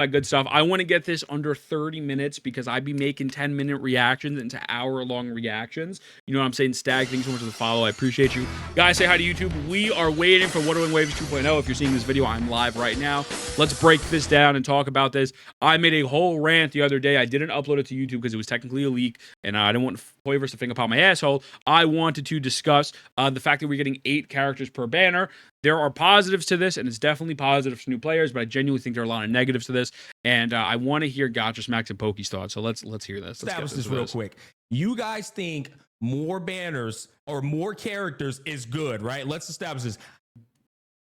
that good stuff. I want to get this under 30 minutes because I'd be making 10-minute reactions into hour-long reactions. You know what I'm saying? Stag, thanks so much for the follow. I appreciate you. Guys, say hi to YouTube. We are waiting for Wuthering Waves 2.0. If you're seeing this video, I'm live right now. Let's break this down and talk about this. I made a whole rant the other day. I didn't upload it to YouTube because it was technically a leak, and I didn't want Hoyoverse to think upon my asshole. I wanted to discuss the fact that we're getting 8 characters per banner. There are positives to this, and it's definitely positive for new players, but I genuinely think there are a lot of negatives to this, and I want to hear Gacha, Smacks, and Pokey's thoughts, so let's hear this. Establish this real quick. You guys think more banners or more characters is good, right? Let's establish this.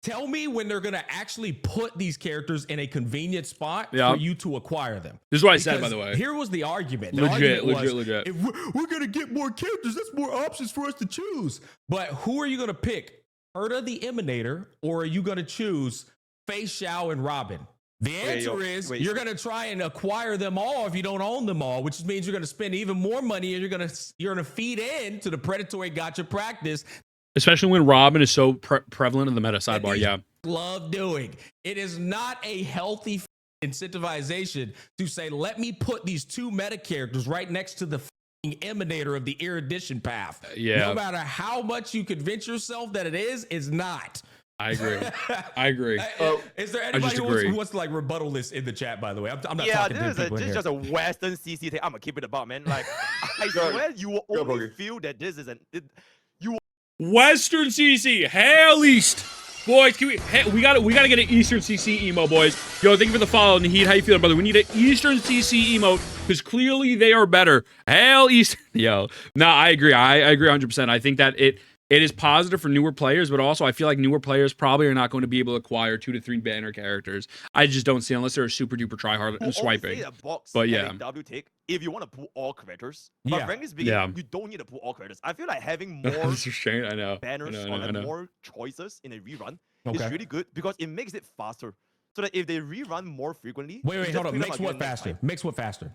Tell me when they're going to actually put these characters in a convenient spot for you to acquire them. This is what I said, by the way. Here was the argument. Legit. If we're going to get more characters, that's more options for us to choose. But who are you going to pick? Herta the Emanator, or are you going to choose Fei Xiao and Robin? The answer is you're going to try and acquire them all if you don't own them all, which means you're going to spend even more money, and you're going to feed into the predatory gacha practice. Especially when Robin is so prevalent in the meta sidebar, yeah. Love doing. It is not a healthy incentivization to say, let me put these 2 meta characters right next to the emanator of the erudition path. Yeah. No matter how much you convince yourself that it is not. I agree. I agree. Is there anybody who wants to like rebuttal this in the chat, by the way? I'm not talking to people this is just a Western CC thing. I'm going to keep it about, man. Like, I swear you will only feel that this is Western CC, hell East. Boys, we gotta get an Eastern CC emo, boys. Yo, thank you for the follow, Nahid. How you feeling, brother? We need an Eastern CC emo because clearly they are better. Hell East. Yo, no, I agree. I agree 100%. I think that it is positive for newer players, but also I feel like newer players probably are not going to be able to acquire 2 to 3 banner characters. I just don't see unless they're a super duper tryhard swiping. But yeah, take if you want to pull all characters. But frankly speaking, you don't need to pull all characters. I feel like having more banners or more choices in a rerun is really good because it makes it faster. So that if they rerun more frequently, wait, hold on. Makes what faster? Makes what faster?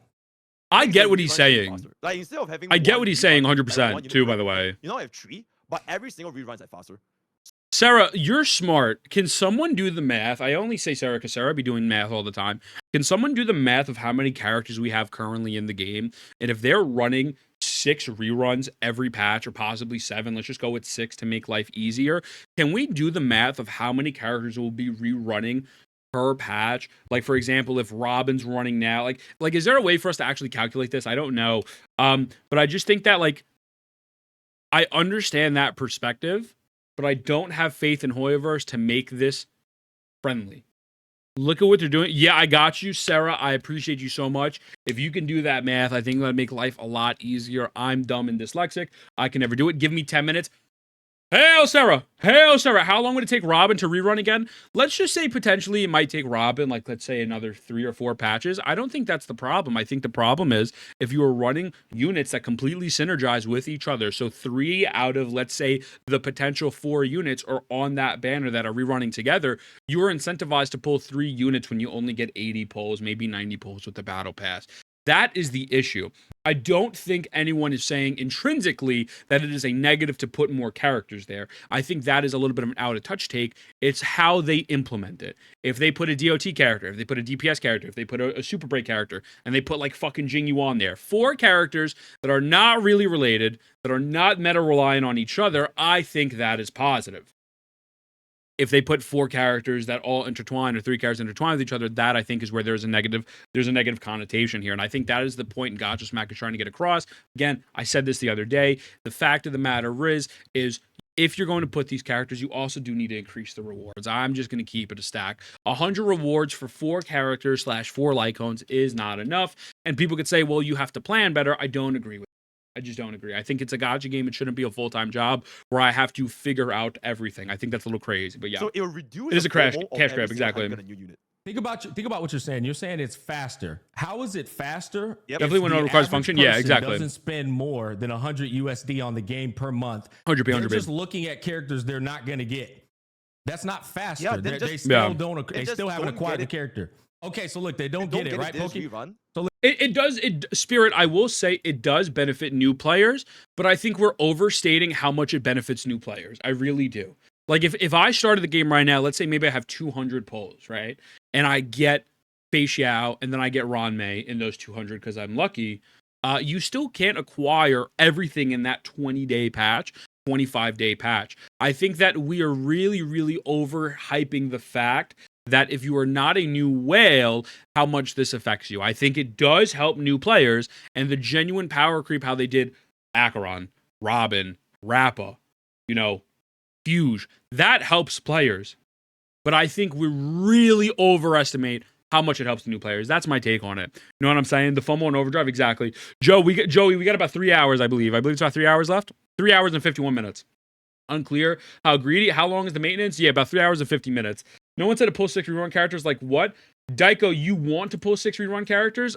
I get what he's saying. Like instead of having, I get what he's saying 100% too. By the way, you know, I have 3. But every single rerun's like faster. Sarah, you're smart. Can someone do the math? I only say Sarah because Sarah be doing math all the time. Can someone do the math of how many characters we have currently in the game? And if they're running 6 reruns every patch, or possibly 7, let's just go with 6 to make life easier. Can we do the math of how many characters will be rerunning per patch? Like, for example, if Robin's running now, like is there a way for us to actually calculate this? I don't know. But I just think that, like, I understand that perspective, but I don't have faith in Hoyoverse to make this friendly. Look at what they're doing. Yeah, I got you, Sarah. I appreciate you so much. If you can do that math, I think that'd make life a lot easier. I'm dumb and dyslexic. I can never do it. Give me 10 minutes. Hail Sarah! Hail Sarah! How long would it take Robin to rerun again? Let's just say potentially it might take Robin, like, let's say another 3 or 4 patches. I don't think that's the problem. I think the problem is if you are running units that completely synergize with each other. So 3 out of, let's say, the potential 4 units are on that banner that are rerunning together. You're incentivized to pull 3 units when you only get 80 pulls, maybe 90 pulls with the battle pass. That is the issue. I don't think anyone is saying intrinsically that it is a negative to put more characters there. I think that is a little bit of an out of touch take. It's how they implement it. If they put a DOT character, if they put a DPS character, if they put a Super Break character, and they put like fucking Jingyu on there, 4 characters that are not really related, that are not meta reliant on each other, I think that is positive. If they put 4 characters that all intertwine, or 3 characters intertwine with each other, that I think is where there's a negative connotation here. And I think that is the point Gacha Smack is trying to get across. Again, I said this the other day. The fact of the matter is if you're going to put these characters, you also do need to increase the rewards. I'm just going to keep it a stack. 100 rewards for 4 characters / 4 Lycones is not enough. And people could say, well, you have to plan better. I don't agree with that. I just don't agree. I think it's a gacha game. It shouldn't be a full-time job where I have to figure out everything. I think that's a little crazy, but yeah. So it'll reduce. It is a cash grab, exactly. Think about what you're saying. You're saying it's faster. How is it faster? Definitely when it requires function. Yeah, exactly. Doesn't spend more than 100 USD on the game per month. 100. They're just looking at characters they're not going to get. That's not faster. Yeah, they still haven't acquired the character. Okay, so look, they don't get it, right, Pokey? So it does. Spirit, I will say it does benefit new players, but I think we're overstating how much it benefits new players. I really do. Like if I started the game right now, let's say maybe I have 200 pulls, right? And I get Fei Xiao, and then I get Ranmei in those 200 because I'm lucky, you still can't acquire everything in that 20-day patch, 25-day patch. I think that we are really, really overhyping the fact that if you are not a new whale, how much this affects you. I think it does help new players, and the genuine power creep, how they did Acheron, Robin, Rappa, Fuge, that helps players. But I think we really overestimate how much it helps the new players. That's my take on it. You know what I'm saying? The FOMO and overdrive, exactly. Joey, we got about 3 hours, I believe. I believe it's about 3 hours left. 3 hours and 51 minutes. Unclear how greedy. How long is the maintenance? Yeah, about 3 hours and 50 minutes. No one said to pull 6 rerun characters. Like what? Daiko, you want to pull 6 rerun characters?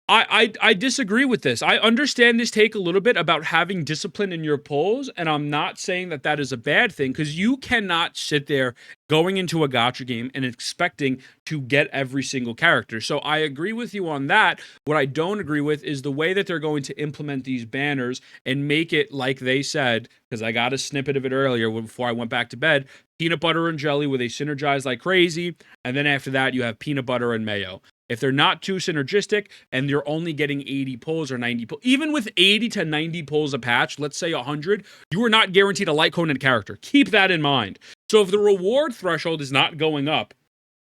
I disagree with this. I understand this take a little bit about having discipline in your pulls, and I'm not saying that that is a bad thing, because you cannot sit there going into a gacha game and expecting to get every single character. So I agree with you on that. What I don't agree with is the way that they're going to implement these banners and make it like they said, because I got a snippet of it earlier before I went back to bed, peanut butter and jelly where they synergize like crazy, and then after that you have peanut butter and mayo. If they're not too synergistic and you're only getting 80 pulls or 90 pulls, even with 80 to 90 pulls a patch, let's say 100, you are not guaranteed a light covenant character. Keep that in mind. So if the reward threshold is not going up,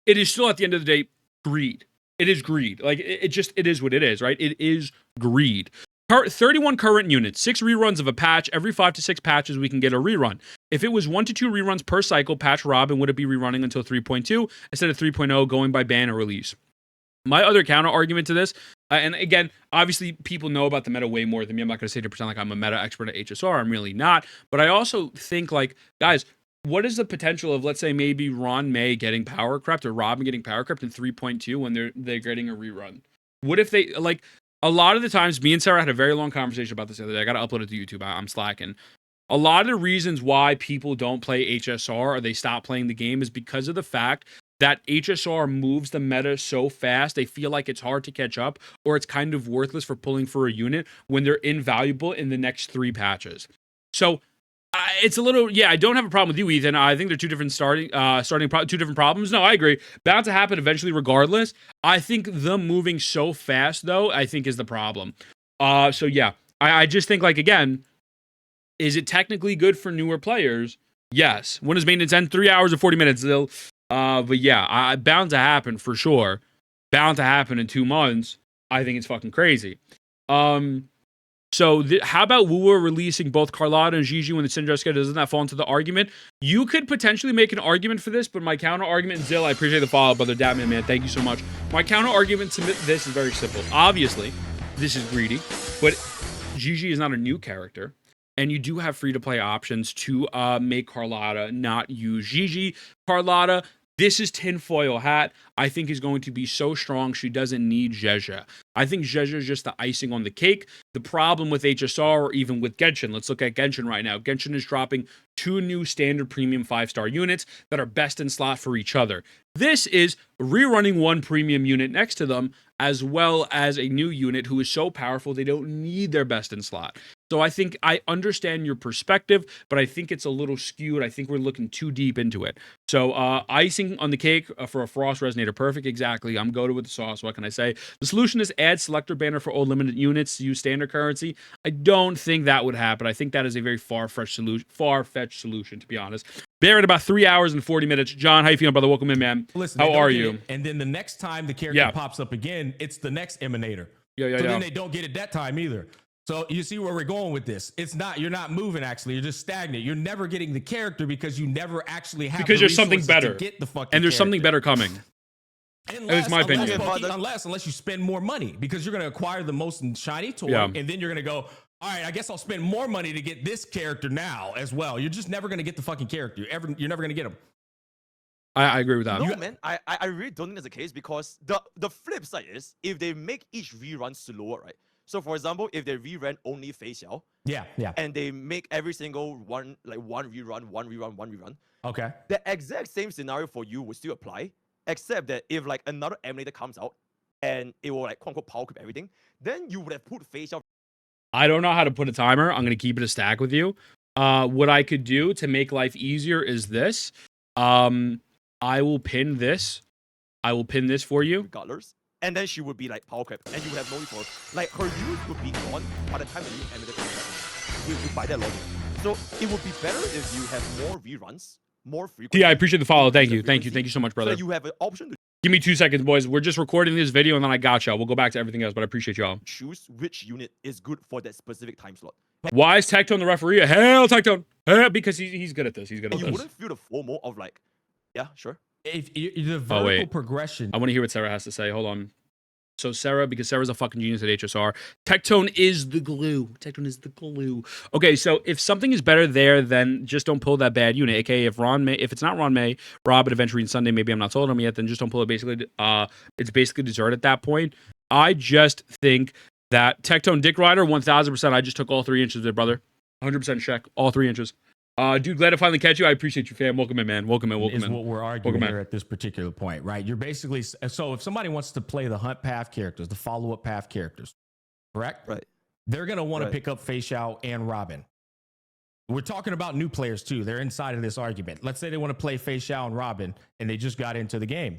it is still at the end of the day greed. It is greed. Like it is what it is, right? It is greed. 31 current units, 6 reruns of a patch. Every 5 to 6 patches, we can get a rerun. If it was 1 to 2 reruns per cycle, patch Robin would it be rerunning until 3.2 instead of 3.0 going by ban or release? My other counter argument to this, and again, obviously people know about the meta way more than me. I'm not going to say to pretend like I'm a meta expert at HSR. I'm really not. But I also think like, guys, what is the potential of, let's say, maybe Ranmei getting power crept or Robin getting power crept in 3.2 when they're getting a rerun? What if they, like, a lot of the times, me and Sarah had a very long conversation about this the other day. I got to upload it to YouTube. I'm slacking. A lot of the reasons why people don't play HSR or they stop playing the game is because of the fact that HSR moves the meta so fast, they feel like it's hard to catch up, or it's kind of worthless for pulling for a unit when they're invaluable in the next 3 patches. So it's a little, I don't have a problem with you, Ethan. I think they're two different two different problems. No, I agree. Bound to happen eventually, regardless. I think them moving so fast, though, I think is the problem. I just think, like, again, is it technically good for newer players? Yes. When does maintenance end? 3 hours and 40 minutes. But yeah, bound to happen for sure. Bound to happen in 2 months. I think it's fucking crazy. So how about Wuwa releasing both Carlotta and Gigi when the synergy schedule? Doesn't that fall into the argument? You could potentially make an argument for this, but my counter argument, Zill, I appreciate the follow, brother Datman, man. Thank you so much. My counter argument to this is very simple. Obviously, this is greedy, but Gigi is not a new character. And you do have free-to-play options to make Carlotta not use Gigi. Carlotta, this is tinfoil hat. I think is going to be so strong she doesn't need Zhezha. I think Zhezha is just the icing on the cake. The problem with HSR or even with Genshin, let's look at Genshin right now. Genshin is dropping 2 new standard premium 5-star units that are best in slot for each other. This is rerunning 1 premium unit next to them, as well as a new unit who is so powerful they don't need their best in slot. So I think I understand your perspective, but I think it's a little skewed. I think we're looking too deep into it. So icing on the cake for a Frost Resonator. Perfect, exactly. I'm goated with the sauce. What can I say? The solution is add selector banner for all limited units to use standard currency. I don't think that would happen. I think that is a very far-fetched solution, to be honest. Bear at about 3 hours and 40 minutes. John, how you feeling, brother? Welcome in, man. Listen, how are you? And then the next time the character pops up again, it's the next emanator. Then they don't get it that time either. So you see where we're going with this. You're not moving, actually. You're just stagnant. You're never getting the character because you never actually have because there's something better. To get the fucking and there's character. something better coming. That's my opinion. Unless you spend more money, because you're going to acquire the most shiny toy, and then you're going to go, all right, I guess I'll spend more money to get this character now as well. You're just never going to get the fucking character. You're never going to get him. I agree with that. No, man, I really don't think that's the case, because the flip side is if they make each rerun slower, right? So for example, if they rerun only Fei Xiao, and they make every single one, like one rerun. Okay. The exact same scenario for you would still apply, except that if like another emulator comes out and it will like quote unquote power creep everything, then you would have put Fei Xiao. I don't know how to put a timer. I'm gonna keep it a stack with you. What I could do to make life easier is this. I will pin this I will pin this for you. Regardless. And then she would be like power crap, and you would have no need for like her use would be gone by the time the new animated comes by that logic. So it would be better if you have more reruns, more frequent. Yeah, I appreciate the follow. Thank you so much, brother. So you have an option to give me 2 seconds, boys. We're just recording this video, and then I got y'all. We'll go back to everything else, but I appreciate y'all. Choose which unit is good for that specific time slot. Why is Tectone the referee? Hell, Tectone. Because he's good at this. He's good at this. You wouldn't feel the FOMO of like, yeah, sure. If the vertical progression. I want to hear what Sarah has to say. Hold on. So Sarah, because Sarah's a fucking genius at HSR, Tectone is the glue. Tectone is the glue. Okay, so if something is better there, then just don't pull that bad unit. AKA if it's not Ron May, Rob, Adventure and Sunday, maybe I'm not told him yet, then just don't pull it. Basically, it's basically dessert at that point. I just think that Tectone Dick Rider, 1000%. I just took all 3 inches there, brother. 100% check, all 3 inches. Dude, glad to finally catch you. I appreciate you, fam. Welcome in, man. Welcome in. Is what we're arguing here at this particular point, right? You're basically, so if somebody wants to play the hunt path characters, the follow-up path characters, correct? Right. They're going to want to pick up Fei Xiao and Robin. We're talking about new players too. They're inside of this argument. Let's say they want to play Fei Xiao and Robin and they just got into the game.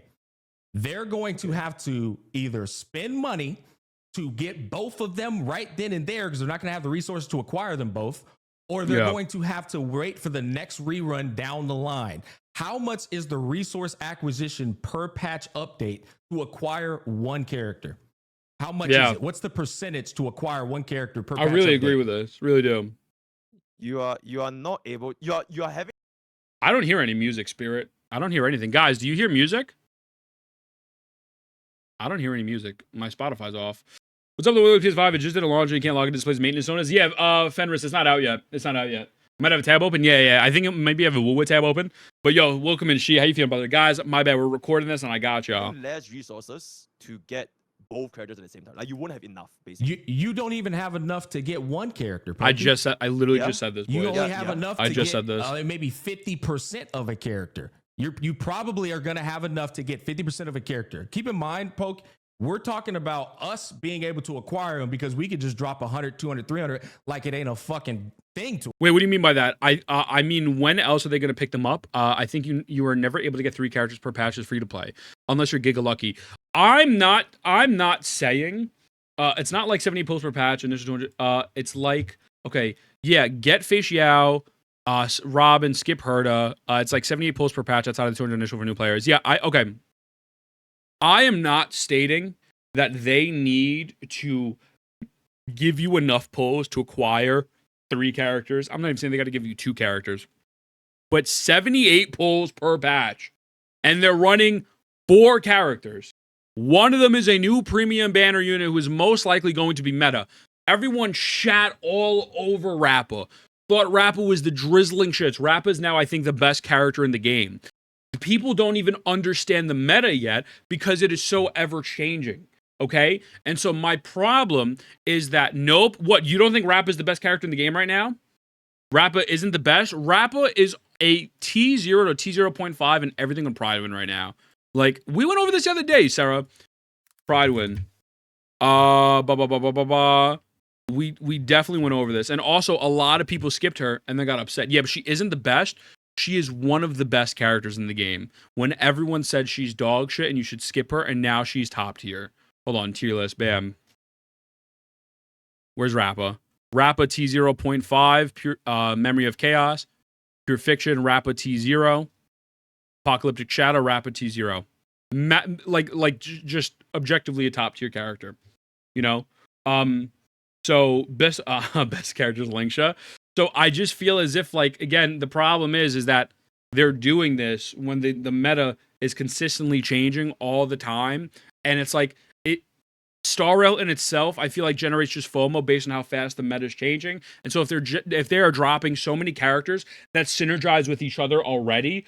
They're going to have to either spend money to get both of them right then and there because they're not going to have the resources to acquire them both, or they're going to have to wait for the next rerun down the line. How much is the resource acquisition per patch update to acquire one character? How much is it? What's the percentage to acquire one character per patch? I really agree with this. Really do. You are not able. You are having. I don't hear any music, Spirit. I don't hear anything. Guys, do you hear music? I don't hear any music. My Spotify's off. What's up, the Willow PS5? It just did a launch and you can't log into displays maintenance zones. Yeah, Fenris, it's not out yet. It's not out yet. Might have a tab open. Yeah. I think it maybe have a Woolwood tab open. But yo, welcome in, She. How you feeling, brother? Guys, my bad. We're recording this and I got y'all. Less resources to get both characters at the same time. Like you won't have enough, basically. You don't even have enough to get one character. Pokey. I literally just said this. Boys. You only have enough. I to just get, said this. Maybe 50% of a character. You probably are going to have enough to get 50% of a character. Keep in mind, Poke. We're talking about us being able to acquire them because we could just drop 100, 200, 300 like it ain't a fucking thing to. Wait, what do you mean by that? I mean, when else are they going to pick them up? I think you are never able to get 3 characters per patch as free to play unless you're Giga Lucky. I'm not saying it's not like 70 pulls per patch and there's 200. It's like, okay, yeah, get Fei Xiao, Robin, skip Herda. It's like 78 pulls per patch outside of the 200 initial for new players. Yeah, okay. I am not stating that they need to give you enough pulls to acquire 3 characters. I'm not even saying they got to give you 2 characters. But 78 pulls per patch. And they're running 4 characters. One of them is a new premium banner unit who is most likely going to be meta. Everyone shat all over Rappa. Thought Rappa was the drizzling shits. Rappa is now, I think, the best character in the game. People don't even understand the meta yet because it is so ever-changing, okay? And so my problem is that, nope, what, you don't think Rappa is the best character in the game right now? Rappa isn't the best? Rappa is a T0 to T0.5 and everything on Pride Win right now. Like, we went over this the other day, Sarah. Pride Win. We definitely went over this. And also, a lot of people skipped her and then got upset. Yeah, but she isn't the best. She is one of the best characters in the game. When everyone said she's dog shit and you should skip her, and now she's top tier. Hold on, tier list, bam. Where's Rappa? Rappa T0.5, pure Memory of Chaos, Pure Fiction, Rappa T0, Apocalyptic Shadow, Rappa T0. Just objectively a top tier character, you know. So best characters, Lingsha. So I just feel as if, like, again, the problem is that they're doing this when the meta is consistently changing all the time. And it's like, Star Rail in itself, I feel like generates just FOMO based on how fast the meta is changing. And so if they are dropping so many characters that synergize with each other already,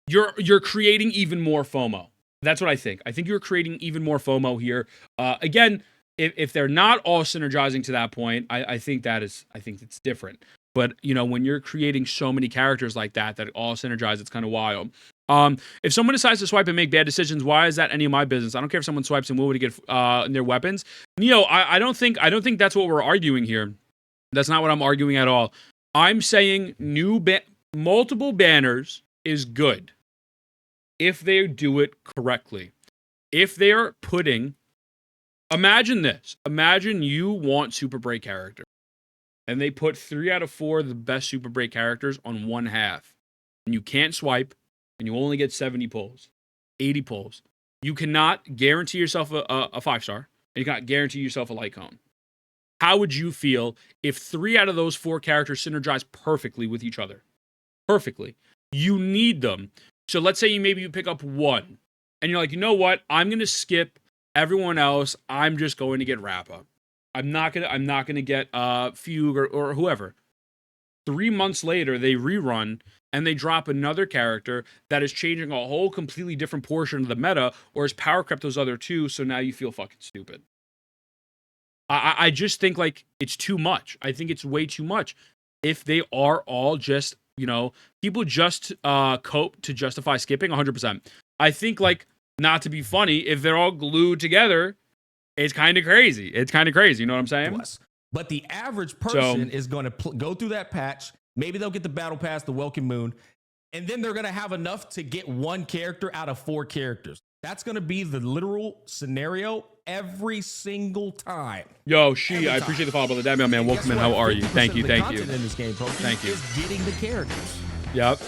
you're creating even more FOMO. That's what I think. I think you're creating even more FOMO here. Again, if they're not all synergizing to that point, I think it's different. But, you know, when you're creating so many characters like that all synergize, it's kind of wild. If someone decides to swipe and make bad decisions, why is that any of my business? I don't care if someone swipes and will to get their weapons. Neo, I don't think that's what we're arguing here. That's not what I'm arguing at all. I'm saying multiple banners is good. if they do it correctly. If they're putting, imagine this. Imagine you want Super Break character, and they put 3 out of 4 of the best Super Break characters on one half, and you can't swipe, and you only get 70 pulls, 80 pulls. You cannot guarantee yourself a 5-star, and you cannot guarantee yourself a light cone. How would you feel if 3 out of those 4 characters synergize perfectly with each other? Perfectly. You need them. So let's say you pick up 1, and you're like, you know what? I'm gonna skip everyone else. I'm just going to get Rappa. I'm not gonna get Fugue or whoever. 3 months later, they rerun and they drop another character that is changing a whole completely different portion of the meta, or has power crept those other 2. So now you feel fucking stupid. I just think like it's too much. I think it's way too much. If they are all just, people just cope to justify skipping 100%. I think like, not to be funny, if they're all glued together, it's kind of crazy. It's kind of crazy. You know what I'm saying? But the average person is going to go through that patch. Maybe they'll get the battle pass, the Welcome Moon, and then they're going to have enough to get 1 character out of 4 characters. That's going to be the literal scenario every single time. Yo, I appreciate the follow, brother. Damn, man. Welcome in. How are you? Thank you. In this game, thank you. Is getting the characters. Yep.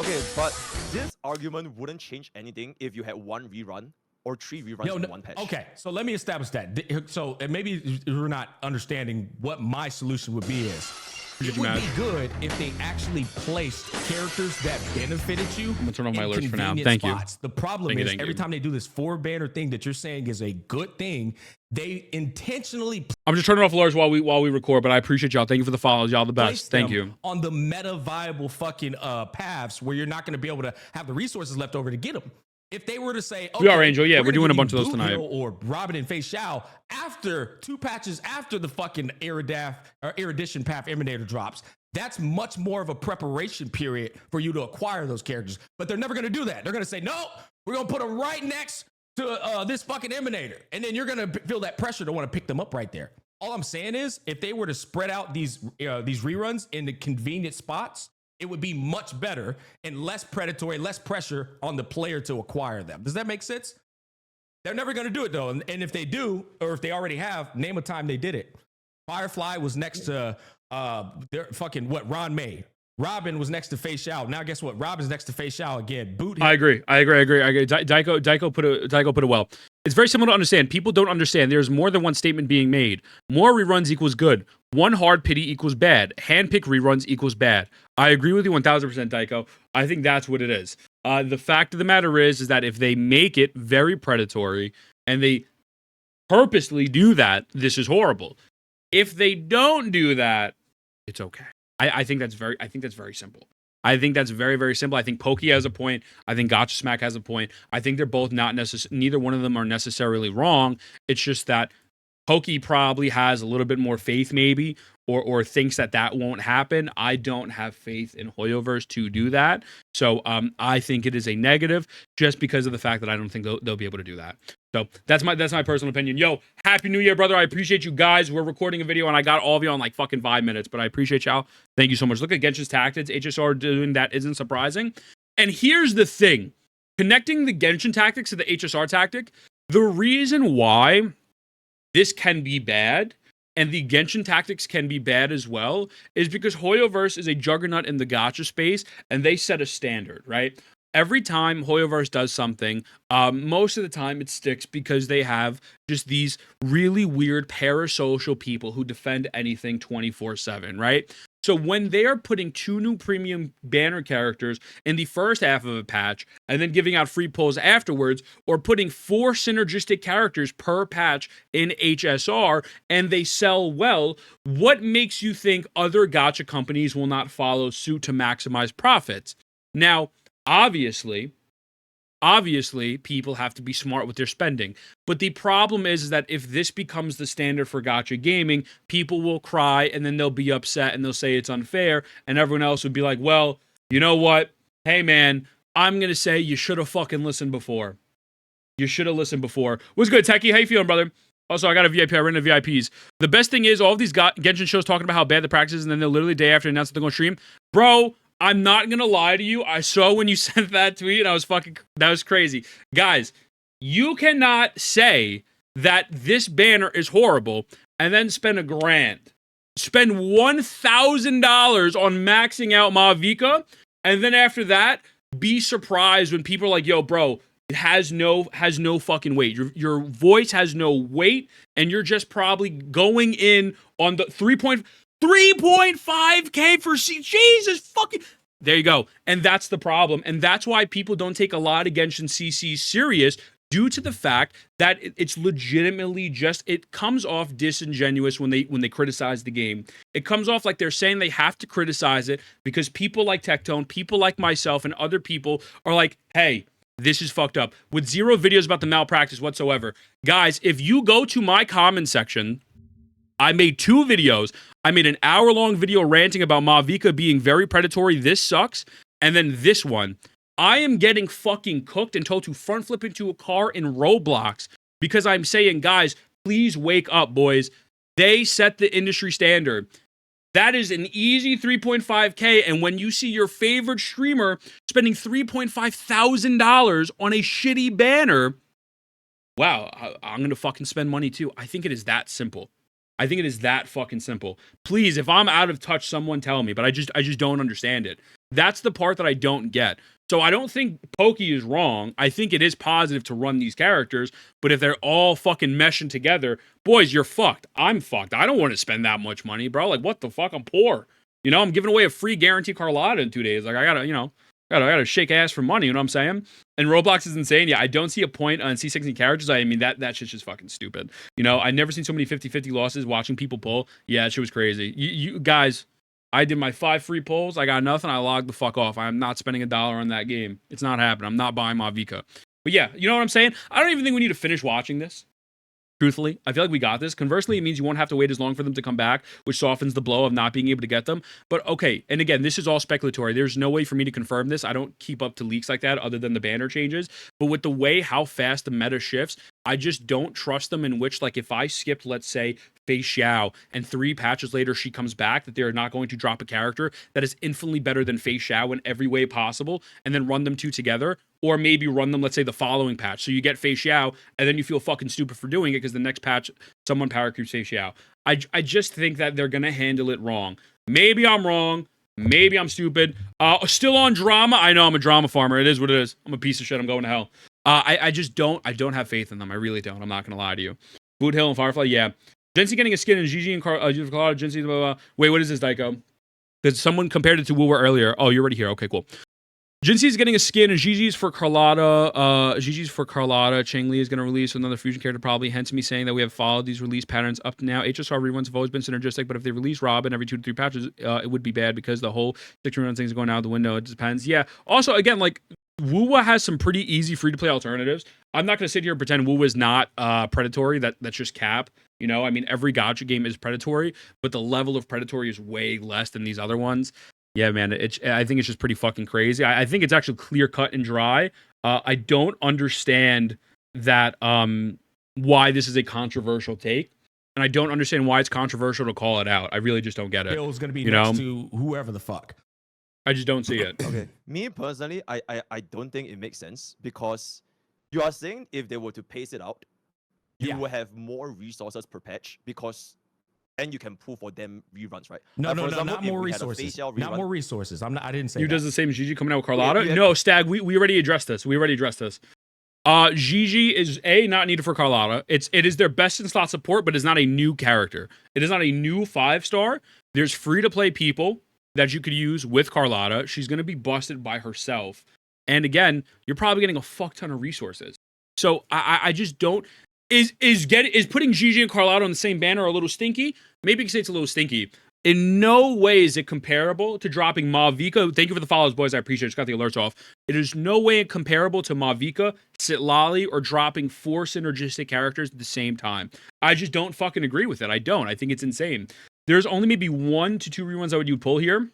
Okay, but this argument wouldn't change anything if you had 1 rerun or 3 reruns in 1 patch. Okay, so let me establish that. So maybe you're not understanding what my solution would be is. It would be good if they actually placed characters that benefited you. I'm gonna turn off my alerts for now. Thank you. The problem is every time they do this 4-banner thing that you're saying is a good thing, they intentionally. I'm just turning off alerts while we record, but I appreciate y'all. Thank you for the follows. Y'all the best. Thank you. On the meta viable fucking paths where you're not going to be able to have the resources left over to get them. If they were to say, okay, we are Angel, yeah, we're doing a bunch of those tonight, or Robin and Fei Xiao after 2 patches after the fucking Erudition Path Emanator drops, that's much more of a preparation period for you to acquire those characters. But they're never going to do that. They're going to say, no, we're going to put them right next to this fucking Emanator, and then you're going to feel that pressure to want to pick them up right there. All I'm saying is, if they were to spread out these reruns into convenient spots, it would be much better and less predatory, less pressure on the player to acquire them. Does that make sense? They're never going to do it, though. And if they do, or if they already have, name a time they did it. Firefly was next to Ron May. Robin was next to Fei Xiao. Now guess what? Robin's next to Fei Xiao again. I agree. Daiko put it well. It's very simple to understand. People don't understand. There's more than one statement being made. More reruns equals good. 1 hard pity equals bad. Handpick reruns equals bad. I agree with you 1000%, Daiko. I think that's what it is. The fact of the matter is that if they make it very predatory and they purposely do that, this is horrible. If they don't do that, it's okay. I think that's very simple. I think that's very, very simple. I think Pokey has a point. I think Gacha Smack has a point. I think they're both neither one of them are necessarily wrong. It's just that Pokey probably has a little bit more faith maybe, or thinks that won't happen. I don't have faith in Hoyoverse to do that. So I think it is a negative just because of the fact that I don't think they'll be able to do that. So that's my personal opinion. Yo, Happy New Year, brother. I appreciate you guys. We're recording a video and I got all of you on like fucking 5 minutes, but I appreciate y'all. Thank you so much. Look at Genshin's tactics. HSR doing that isn't surprising. And here's the thing. Connecting the Genshin tactics to the HSR tactic, the reason why this can be bad and the Genshin tactics can be bad as well is because Hoyoverse is a juggernaut in the gacha space and they set a standard, right? Every time Hoyoverse does something, most of the time it sticks because they have just these really weird parasocial people who defend anything 24/7, right? So when they are putting 2 new premium banner characters in the first half of a patch and then giving out free pulls afterwards, or putting 4 synergistic characters per patch in HSR and they sell well, what makes you think other gacha companies will not follow suit to maximize profits? Now, obviously, people have to be smart with their spending. But the problem is that if this becomes the standard for gacha gaming, people will cry and then they'll be upset and they'll say it's unfair. And everyone else would be like, well, you know what? Hey, man, I'm going to say you should have fucking listened before. You should have listened before. What's good, Techie? How you feeling, brother? Also, I got a VIP. I rented VIPs. The best thing is all of these Genshin shows talking about how bad the practice is, and then they'll literally day after announce that they're going to stream. Bro, I'm not gonna lie to you. I saw when you sent that tweet, and I was that was crazy. Guys, you cannot say that this banner is horrible and then spend $1,000. Spend $1,000 on maxing out Mavica, and then after that, be surprised when people are like, yo, bro, it has no fucking weight. Your voice has no weight, and you're just probably going in on the 3.5K for Jesus fucking. There you go. And that's the problem. And that's why people don't take a lot of Genshin CC serious, due to the fact that it's legitimately just, it comes off disingenuous when they criticize the game. It comes off like they're saying they have to criticize it because people like Tectone, people like myself, and other people are like, hey, this is fucked up. With 0 videos about the malpractice whatsoever. Guys, if you go to my comment section, I made 2 videos. I made an hour-long video ranting about Mavica being very predatory. This sucks. And then this one. I am getting fucking cooked and told to front flip into a car in Roblox because I'm saying, guys, please wake up, boys. They set the industry standard. That is an easy 3.5K. And when you see your favorite streamer spending $3,500 on a shitty banner, wow, I'm going to fucking spend money too. I think it is that simple. I think it is that fucking simple. Please, if I'm out of touch, someone tell me, but I just don't understand it. That's the part that I don't get. So I don't think Pokey is wrong. I think it is positive to run these characters, but if they're all fucking meshing together, boys, you're fucked. I'm fucked. I don't want to spend that much money, bro. Like, what the fuck? I'm poor. You know, I'm giving away a free guarantee Carlotta in 2 days. Like, I gotta shake ass for money, you know what I'm saying? And Roblox is insane. Yeah, I don't see a point on C16 characters. I mean, that shit's just fucking stupid. You know, I've never seen so many 50-50 losses watching people pull. Yeah, that shit was crazy. You guys, I did my 5 free pulls. I got nothing. I logged the fuck off. I'm not spending $1 on that game. It's not happening. I'm not buying Mavica. But yeah, you know what I'm saying? I don't even think we need to finish watching this. Truthfully, I feel like we got this. Conversely, it means you won't have to wait as long for them to come back, which softens the blow of not being able to get them. But okay, and again, this is all speculatory. There's no way for me to confirm this. I don't keep up to leaks like that other than the banner changes. But with the way how fast the meta shifts, I just don't trust them, in which, like, if I skipped, let's say, Fei Xiao, and 3 patches later she comes back, that they're not going to drop a character that is infinitely better than Fei Xiao in every way possible, and then run them 2 together, or maybe run them, let's say, the following patch. So you get Fei Xiao, and then you feel fucking stupid for doing it because the next patch, someone power creeps Fei Xiao. I just think that they're going to handle it wrong. Maybe I'm wrong. Maybe I'm stupid. Still on drama. I know I'm a drama farmer. It is what it is. I'm a piece of shit. I'm going to hell. I just don't have faith in them. I really don't. I'm not going to lie to you. Boot Hill and Firefly, yeah. Jinxie getting a skin and Gigi and Carlotta, Jinxie, blah, blah, blah. Wait, what is this, Daiko? Because someone compared it to Woowa earlier. Oh, you're already here. Okay, cool. Jinxie's getting a skin and Gigi's for Carlotta. Changli is going to release another fusion character, probably. Hence me saying that we have followed these release patterns up to now. HSR reruns have always been synergistic, but if they release Robin every 2 to 3 patches, it would be bad because the whole 6 rerun thing is going out the window. It depends. Yeah. Also, again, like, Woowa has some pretty easy free-to-play alternatives. I'm not going to sit here and pretend Woowa is not predatory. That's just cap. You know, I mean, every gacha game is predatory, but the level of predatory is way less than these other ones. Yeah, man, I think it's just pretty fucking crazy. I think it's actually clear cut and dry. I don't understand that why this is a controversial take, and I don't understand why it's controversial to call it out. I really just don't get it. Bill's gonna be next to whoever the fuck. I just don't see it. Okay, me personally, I don't think it makes sense, because you are saying if they were to pace it out, you will have more resources per patch, because then you can pull for them reruns, right? No, not more resources. Not more resources. I didn't say that. Does the same Gigi coming out with Carlotta? No, Stag, we already addressed this. Gigi is not needed for Carlotta. It is their best in slot support, but it's not a new character. It is not a new 5-star. There's free to play people that you could use with Carlotta. She's going to be busted by herself. And again, you're probably getting a fuck ton of resources. So I just don't. Is putting Gigi and Carlotta on the same banner a little stinky? Maybe you can say it's a little stinky. In no way is it comparable to dropping Mavica. Thank you for the follows, boys. I appreciate it. Just got the alerts off. It is no way comparable to Mavica, Sitlali, or dropping 4 synergistic characters at the same time. I just don't fucking agree with it. I don't. I think it's insane. There's only maybe 1 to 2 reruns I would pull here.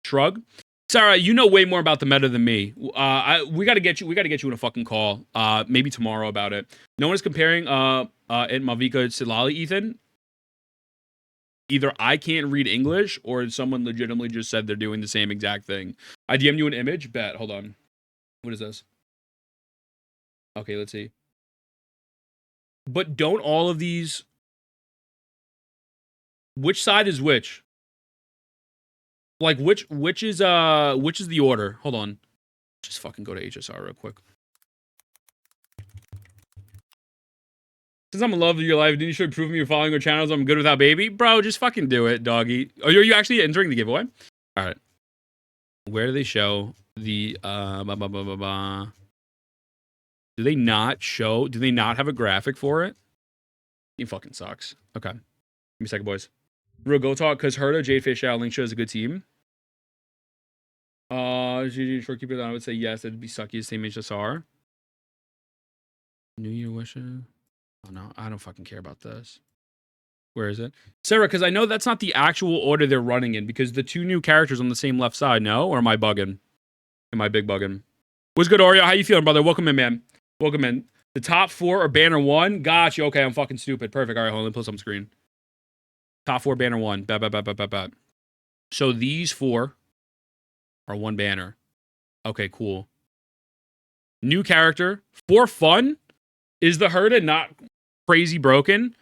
Shrug. Sarah, you know way more about the meta than me. We gotta get you in a fucking call. Maybe tomorrow about it. No one is comparing Mavica to Sitlali, Ethan. either I can't read English or someone legitimately just said they're doing the same exact thing. I DM'd you an image. Bet. Hold on. What is this? Okay, let's see. But don't all of these... Which side is which? Like, which is the order? Hold on. Just fucking go to HSR real quick. Since I'm in love with your life, didn't you should prove me you're following our channels? I'm good without baby. Bro, just fucking do it, doggy. Oh, are you actually entering the giveaway? All right. Where do they show the Do they not show? Do they not have a graphic for it? He fucking sucks. Okay. Give me a second, boys. Real go talk, because Herta, Jade Fish, Linkshot is a good team. GG short keeper, I would say yes, it'd be sucky as same HSR. New Year wishes. Oh no, I don't fucking care about this. Where is it? Sarah, because I know that's not the actual order they're running in, because the two new characters on the same left side, no? Or am I bugging? Am I big bugging? What's good, Oreo? How you feeling, brother? Welcome in, man. Welcome in. The top 4 are banner 1. Gotcha. Okay, I'm fucking stupid. Perfect. All right, hold on. Let me put some screen. Top 4 banner 1. Bet. So these 4 are 1 banner. Okay, cool. New character. For fun? Is the Herta not crazy broken?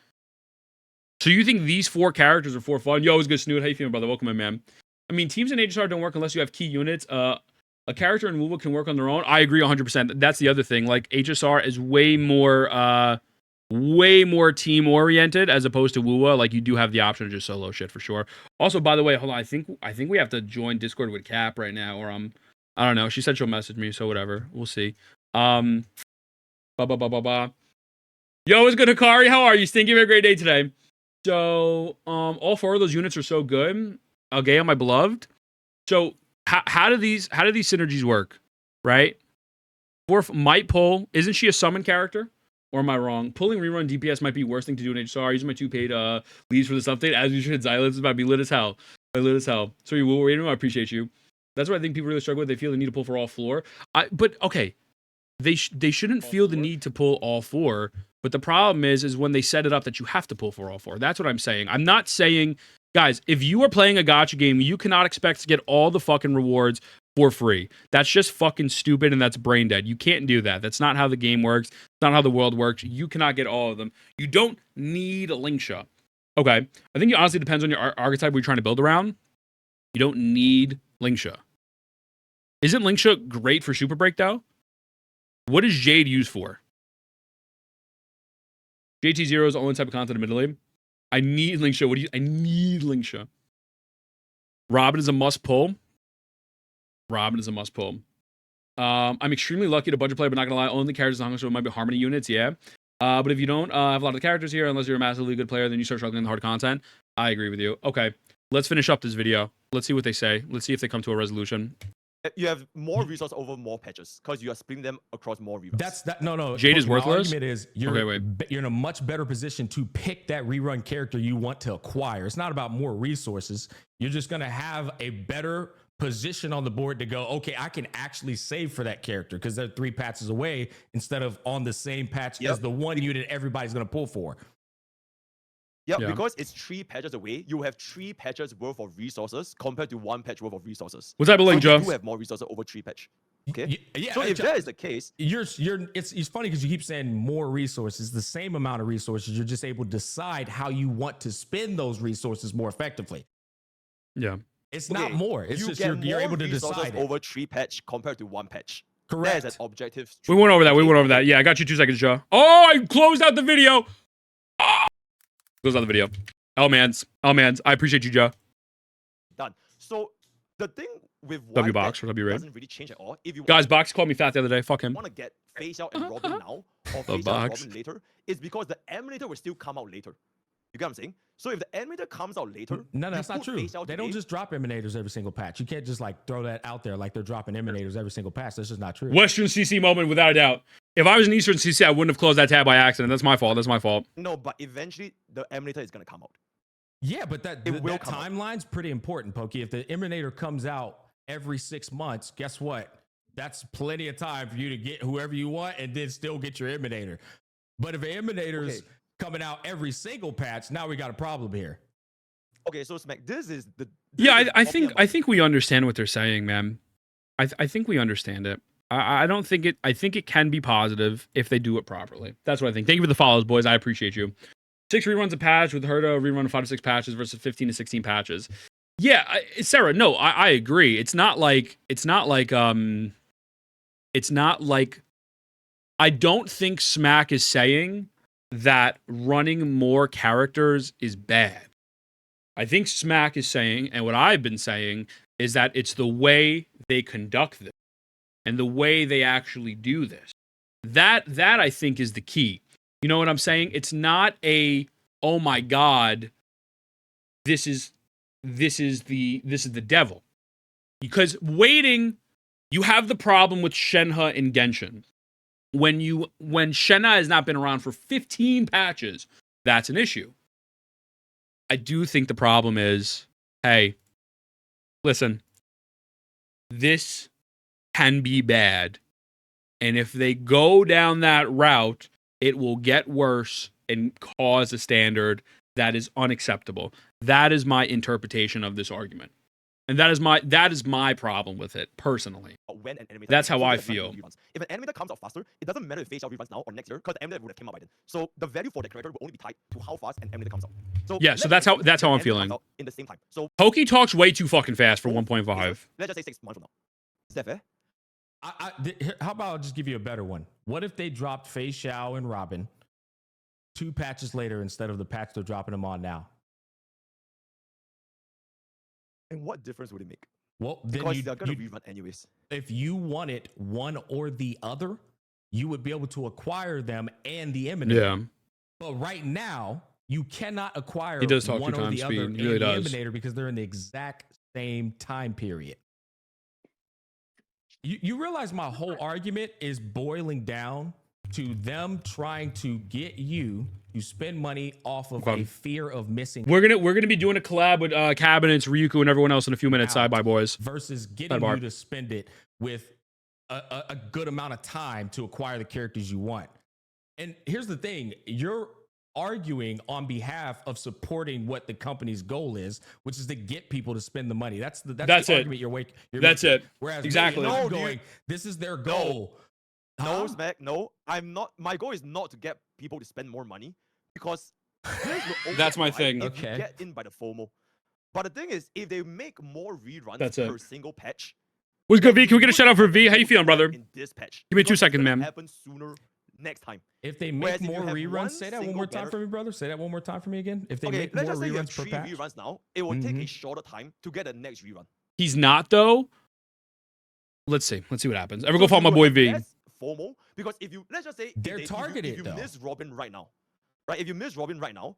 So you think these 4 characters are for fun? Yo, it's good, Snoot. How you feeling, brother? Welcome in, man. I mean, teams in HSR don't work unless you have key units. A character in WoW can work on their own. I agree 100%. That's the other thing. Like, HSR is way more team-oriented as opposed to WoW. Like, you do have the option of just solo shit for sure. Also, by the way, hold on. I think we have to join Discord with Cap right now, or I don't know. She said she'll message me, so whatever. We'll see. Yo, what's good, Hikari? How are you? Stinky, have a great day today. So, all 4 of those units are so good. Okay, my beloved. So, how do these synergies work? Right? Might pull. Isn't she a summon character? Or am I wrong? Pulling rerun DPS might be worst thing to do in HSR. Using my 2 paid leads for this update. As you should, Xylence is about to be lit as hell. Lit as hell. So you will wait. I appreciate you. That's what I think people really struggle with. They feel the need to pull for all 4. But okay, they shouldn't feel the need to pull all 4. But the problem is when they set it up that you have to pull for all 4. That's what I'm saying. I'm not saying, guys, if you are playing a gacha game, you cannot expect to get all the fucking rewards for free. That's just fucking stupid and that's brain dead. You can't do that. That's not how the game works. It's not how the world works. You cannot get all of them. You don't need a Linkshot. Okay. I think it honestly depends on your archetype you're trying to build around. You don't need Linkshot. Isn't Linkshot great for Super Break though? What is Jade used for? JT0 is the only type of content admittedly. I need Linkshot. I need Linkshot. Robin is a must pull. I'm extremely lucky to budget play, but not gonna lie, only characters in Honkai so it might be Harmony units, yeah. But if you don't have a lot of the characters here, unless you're a massively good player, then you start struggling in the hard content. I agree with you. Okay, let's finish up this video. Let's see what they say. Let's see if they come to a resolution. You have more resources over more patches because you are splitting them across more reruns. No. Jade is worthless. My argument is you're in a much better position to pick that rerun character you want to acquire. It's not about more resources. You're just gonna have a better position on the board to go, okay, I can actually save for that character because they're 3 patches away instead of on the same patch as the one unit everybody's gonna pull for. Yeah, because it's 3 patches away, you have 3 patches worth of resources compared to 1 patch worth of resources. What's that, Link, Joe? You do have more resources over 3 patch. Okay. Yeah. So if that is the case, it's funny because you keep saying more resources, the same amount of resources. You're just able to decide how you want to spend those resources more effectively. Yeah. It's not more. It's just you're able to decide over 3 patch compared to 1 patch. Correct. That is an objective. We went over that. Yeah, I got you 2 seconds, Joe. Oh, I closed out the video. Closed out the video. L-mans. I appreciate you, Joe. Done. So the thing with W-Box or W-Raid doesn't really change at all. If you guys, Box called me fat the other day. Fuck him. Want to get Face Out and Robin now or Face Out and Robin later, it's because the Emulator will still come out later. You get what I'm saying? So if the Emulator comes out later, no, that's not true. They don't just drop Emanators every single patch. You can't just like throw that out there like they're dropping Emanators every single patch. That's just not true. Western CC moment without a doubt. If I was an Eastern CC, I wouldn't have closed that tab by accident. That's my fault. No, but eventually the Emulator is going to come out. Yeah, but that timeline's pretty important, Pokey. If the Emanator comes out every 6 months, guess what? That's plenty of time for you to get whoever you want and then still get your Emanator. But if an Emanator's coming out every single patch, now we got a problem here. Okay, so Smack, this is the. I think we understand what they're saying, man. I think we understand it. I don't think it. I think it can be positive if they do it properly. That's what I think. Thank you for the follows, boys. I appreciate you. 6 reruns a patch with Herda, rerun of 5 to 6 patches versus 15 to 16 patches. Yeah, Sarah. No, I agree. It's not like. I don't think Smack is saying that running more characters is bad. I think Smack is saying, and what I've been saying, is that it's the way they conduct this and the way they actually do this. That I think is the key. You know what I'm saying? It's not a, oh my God, this is the devil. Because waiting, you have the problem with Shenhe and Genshin. When Shenhe has not been around for 15 patches, that's an issue. I do think the problem is, hey, listen, this can be bad. And if they go down that route, it will get worse and cause a standard that is unacceptable. That is my interpretation of this argument. And that is my problem with it, personally. When an animator That's how I feel. If an animator comes out faster, it doesn't matter if FaceOut reruns now or next year, because the animator would have came out by then. So the value for the character will only be tied to how fast an animator comes out. So yeah, so that's how I'm feeling. In the same time. So Pokey talks way too fucking fast for 1.5. Let's just say 6 months from now. Is that fair? How about I'll just give you a better one? What if they dropped Fei Xiao and Robin 2 patches later instead of the patch they're dropping them on now? And what difference would it make? Well, then because they're going to rerun anyways. If you wanted one or the other, you would be able to acquire them and the Emanator. Yeah. But right now, you cannot acquire he does talk one 2 or times the speed. other He really and does. the Emanator because they're in the exact same time period. You realize my whole argument is boiling down to them trying to get you to spend money off of a fear of missing. We're gonna be doing a collab with Cabinets, Ryuku, and everyone else in a few minutes. Sidebar, boys. Versus getting you to spend it with a good amount of time to acquire the characters you want. And here's the thing: you're arguing on behalf of supporting what the company's goal is, which is to get people to spend the money. That's the argument you're making. That's it. Whereas exactly. This is their goal. No, Smack, no. I'm not. My goal is not to get people to spend more money because that's my thing. If you get in by the FOMO. But the thing is, if they make more reruns per single patch. What's good, V? Can we get a shout out for V? How you feeling, brother? In this patch, give me 2 seconds, man. Happen sooner next time. If they make more reruns, say that one more time for me, brother. Say that one more time for me again. If they make more reruns per patch, reruns now, it will take a shorter time to get the next rerun. He's not though. Let's see what happens. Ever go follow my boy V? FOMO, because if you let's just say they're targeted. If you miss Robin right now, right? If you miss Robin right now,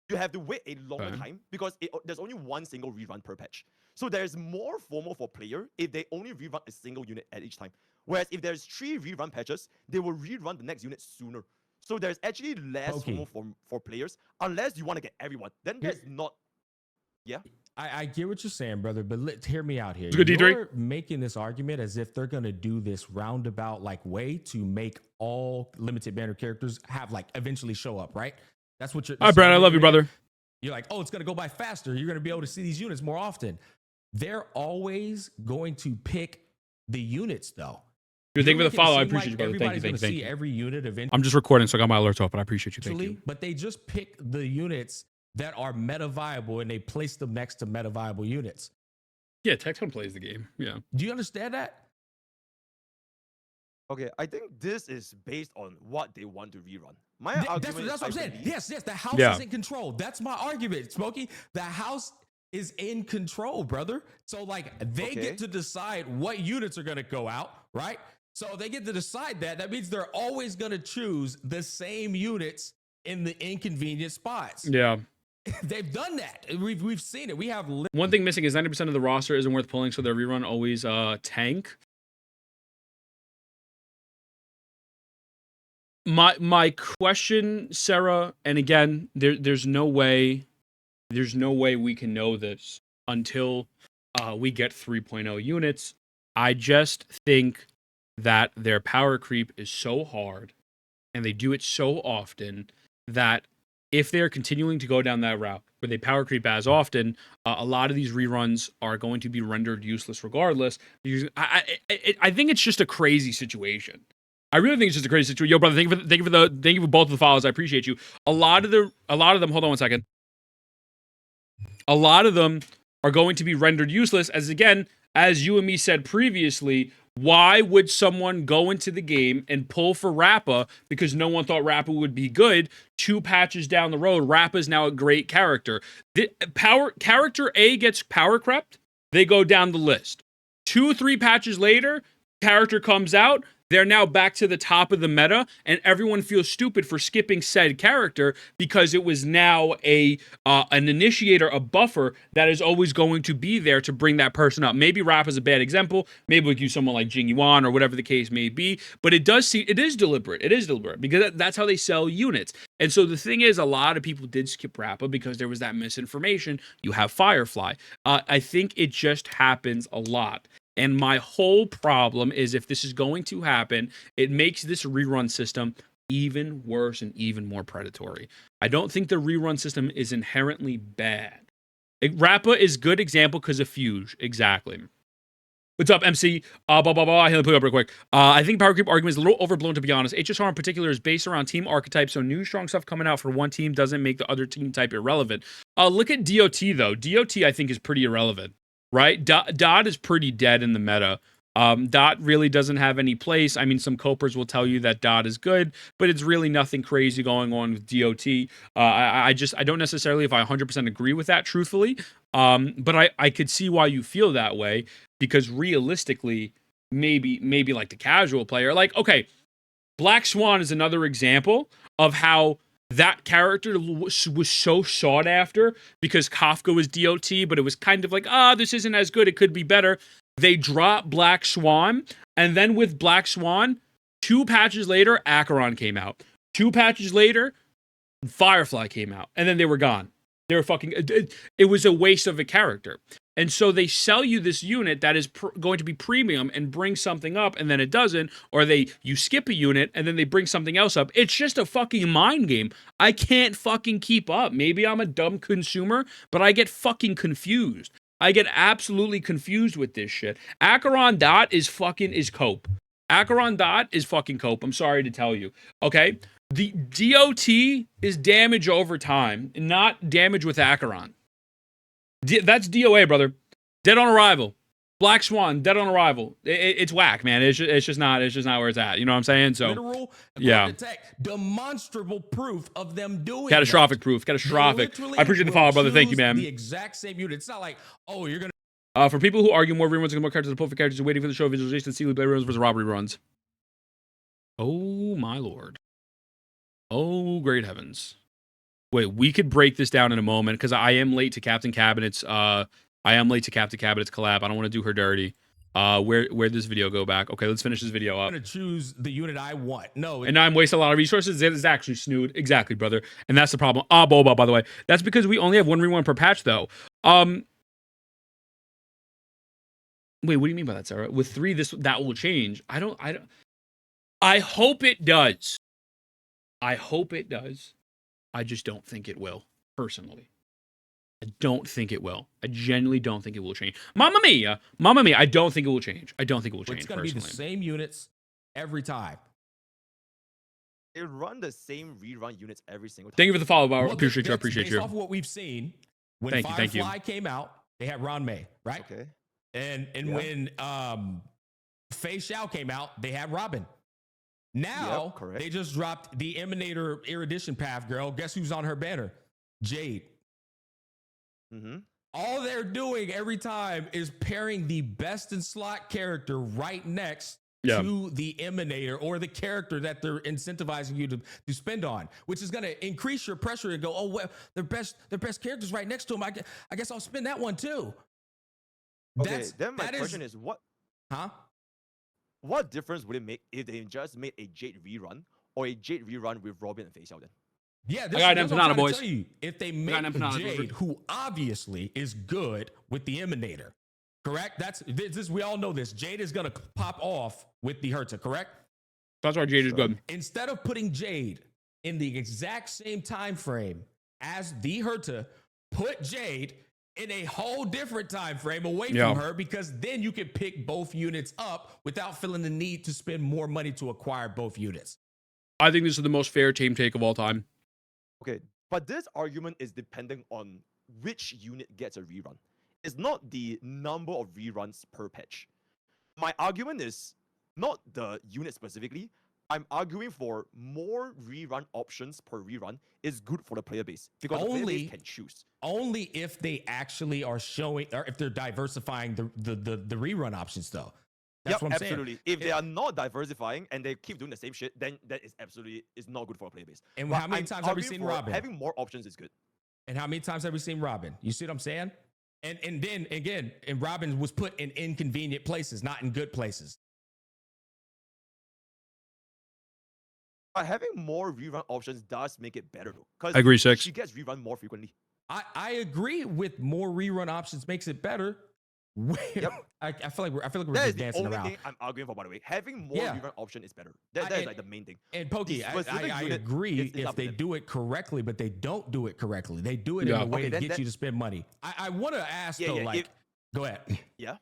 you have to wait a longer time because there's only one single rerun per patch. So there's more FOMO for player if they only rerun a single unit at each time. Whereas if there's 3 rerun patches, they will rerun the next unit sooner. So there's actually less FOMO for players unless you want to get everyone. Then there's not. Yeah. I get what you're saying, brother, but hear me out here. Good, you're making this argument as if they're going to do this roundabout way to make all limited banner characters have eventually show up, right? That's what you're. All right, Brad, I love you, brother. You're like, oh, it's going to go by faster. You're going to be able to see these units more often. They're always going to pick the units, though. Thank you for the follow. I appreciate you, brother. Thank you. See every unit eventually. I'm just recording, so I got my alerts off, but I appreciate you. Thank you. But they just pick the units that are meta viable and they place them next to meta viable units. Yeah, Texcom plays the game. Yeah. Do you understand that? Okay, I think this is based on what they want to rerun. That's what I'm saying. Yes, the house is in control. That's my argument, Smokey. The house is in control, brother. So they get to decide what units are going to go out, right? So they get to decide that. That means they're always going to choose the same units in the inconvenient spots. Yeah. They've done that. We've seen it. We have one thing missing is 90% of the roster isn't worth pulling, so their rerun always tank. My question, Sarah, and again, there's no way we can know this until we get 3.0 units. I just think that their power creep is so hard, and they do it so often that if they're continuing to go down that route, where they power creep as often, a lot of these reruns are going to be rendered useless regardless. I think it's just a crazy situation. I really think it's just a crazy situation. Yo, brother, thank you for both of the follows. I appreciate you. A lot of them. Hold on one second. A lot of them are going to be rendered useless, as again, as you and me said previously. Why would someone go into the game and pull for Rappa because no one thought Rappa would be good? 2 patches down the road, Rappa's now a great character. Character A gets power crept, they go down the list. 2-3 patches later, character comes out, they're now back to the top of the meta, and everyone feels stupid for skipping said character because it was now an initiator, a buffer that is always going to be there to bring that person up. Maybe Rappa is a bad example. Maybe we could use someone like Jing Yuan or whatever the case may be. But it is deliberate. It is deliberate because that's how they sell units. And so the thing is, a lot of people did skip Rappa because there was that misinformation. You have Firefly. I think it just happens a lot. And my whole problem is, if this is going to happen, it makes this rerun system even worse and even more predatory. I don't think the rerun system is inherently bad. Rappa is good example because of Fuge. Exactly. What's up, MC? Blah, blah, blah. I'll put it up real quick. I think power creep argument is a little overblown, to be honest. HSR in particular is based around team archetypes, so new strong stuff coming out for one team doesn't make the other team type irrelevant. Look at DOT, though. DOT, I think, is pretty irrelevant. Right? Dot is pretty dead in the meta. Dot really doesn't have any place. I mean, some copers will tell you that Dot is good, but it's really nothing crazy going on with DOT. I don't necessarily, if I 100% agree with that, truthfully. But I could see why you feel that way, because realistically, maybe like the casual player, like, okay, Black Swan is another example of how that character was so sought after because Kafka was DOT, but it was kind of like, this isn't as good, it could be better. They dropped Black Swan, and then with Black Swan, 2 patches later, Acheron came out. 2 patches later, Firefly came out, and then they were gone. They were fucking... It was a waste of a character. And so they sell you this unit that is going to be premium and bring something up, and then it doesn't, or you skip a unit and then they bring something else up. It's just a fucking mind game. I can't fucking keep up. Maybe I'm a dumb consumer, but I get fucking confused. I get absolutely confused with this shit. Acheron Dot is cope. Acheron Dot is fucking cope. I'm sorry to tell you. Okay? The DOT is damage over time, not damage with Acheron. That's DOA, brother. Dead on arrival. Black Swan, dead on arrival. It's whack, man. It's just not where it's at. You know what I'm saying? So, literal, yeah. Attack, demonstrable proof of them doing catastrophic proof. Catastrophic. I appreciate the follow, brother. Thank you, man. The exact same unit. It's not like, oh, you're gonna. For people who argue more reruns and more characters to pull for characters waiting for the show visualization, Sealy play runs versus robbery runs. Oh my lord. Oh great heavens. Wait, we could break this down in a moment because I am late to Captain Cabinet's collab. I don't want to do her dirty. Where'd this video go back? Okay, let's finish this video up. I'm gonna choose the unit I want. No, and now I'm wasting a lot of resources. It is actually snood. Exactly, brother. And that's the problem. Boba, by the way. That's because we only have 1 rerun per patch, though. Wait, what do you mean by that, Sarah? With 3, that will change. I hope it does. I just don't think it will, personally. I don't think it will. I genuinely don't think it will change. Mamma mia. I don't think it will change. It's going to be the same units every time. They run the same rerun units every single time. Thank you for the follow, Bauer. Appreciate you. Based off of what we've seen, when Firefly came out, they had Ron May, right? Okay. And when Fei Xiao came out, they had Robin. Now, they just dropped the Emanator Erudition Path girl. Guess who's on her banner? Jade. Mm-hmm. All they're doing every time is pairing the best in slot character right next to the Emanator or the character that they're incentivizing you to spend on, which is going to increase your pressure and go, oh, well, their best characters right next to them. I guess I'll spend that one too. Okay, then my question is what? Huh? What difference would it make if they just made a Jade rerun or a Jade rerun with Robin and Fei Xiao then? Yeah, this is what I'm trying to tell you. If they make Jade, who obviously is good with the Emanator, correct? This we all know this. Jade is gonna pop off with the Herta, correct? That's why Jade is good. Instead of putting Jade in the exact same time frame as the Herta, put Jade in a whole different time frame away from her, because then you can pick both units up without feeling the need to spend more money to acquire both units. I think this is the most fair team take of all time. Okay, but this argument is depending on which unit gets a rerun. It's not the number of reruns per patch. My argument is not the unit specifically. I'm arguing for more rerun options per rerun is good for the player base, because the player base can choose. Only if they actually are showing, or if they're diversifying the rerun options, though. That's what I'm absolutely. saying. If they are not diversifying and they keep doing the same shit, then that is absolutely is not good for a player base. And how many times have we seen Robin? Having more options is good. And how many times have we seen Robin? You see what I'm saying? And then again, and Robin was put in inconvenient places, not in good places. But having more rerun options does make it better, though. Because I agree, Six. She gets rerun more frequently. I agree with more rerun options makes it better. Yep. I feel like we're just dancing around. That is the only thing I'm arguing for, by the way. Having more rerun option is better. That is like the main thing. And Pokey, I agree if they do it correctly, but they don't do it correctly. They do it in a way to get you to spend money. I want to ask though, go ahead. Yeah.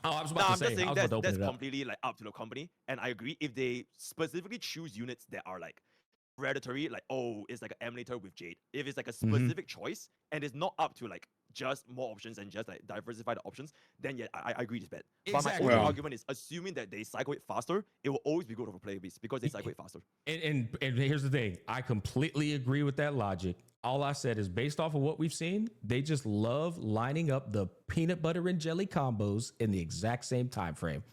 Oh, I was about to say, I'm just saying that's completely like up to the company, and I agree if they specifically choose units that are like predatory, like it's like an emulator with Jade. If it's like a specific choice and it's not up to like just more options and just like diversify the options, then I agree it's bad. Exactly. But my only argument is assuming that they cycle it faster, it will always be good for player base because they cycle it faster. And here's the thing, I completely agree with that logic. All I said is based off of what we've seen, they just love lining up the peanut butter and jelly combos in the exact same time frame.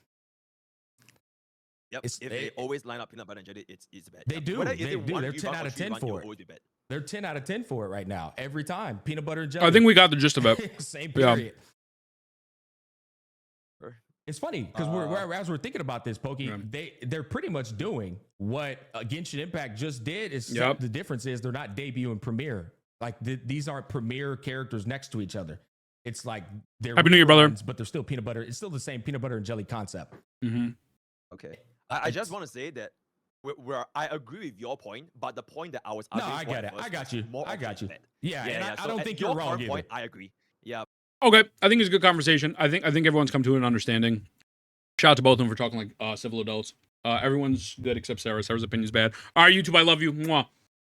Yep. If they always line up peanut butter and jelly, it's bad. They do. They do. They're 10 out of 10 for it. They're 10 out of 10 for it right now. Every time. Peanut butter and jelly. I think we got the gist of it. Same period. Yeah. It's funny because as we're thinking about this, Pokey, they're pretty much doing what Genshin Impact just did. The difference is they're not debut and premiere. Like these aren't premiere characters next to each other. It's like they're Happy New Year, brother. But they're still peanut butter. It's still the same peanut butter and jelly concept. Okay. I just want to say that I agree with your point, but the point that I was arguing I get it. I got you. I got you. Yeah, I don't think you're wrong. Point, I agree. Yeah. Okay, I think it's a good conversation. I think everyone's come to an understanding. Shout out to both of them for talking like civil adults. Everyone's good except Sarah. Sarah's opinion's bad. All right, YouTube, I love you. Mwah.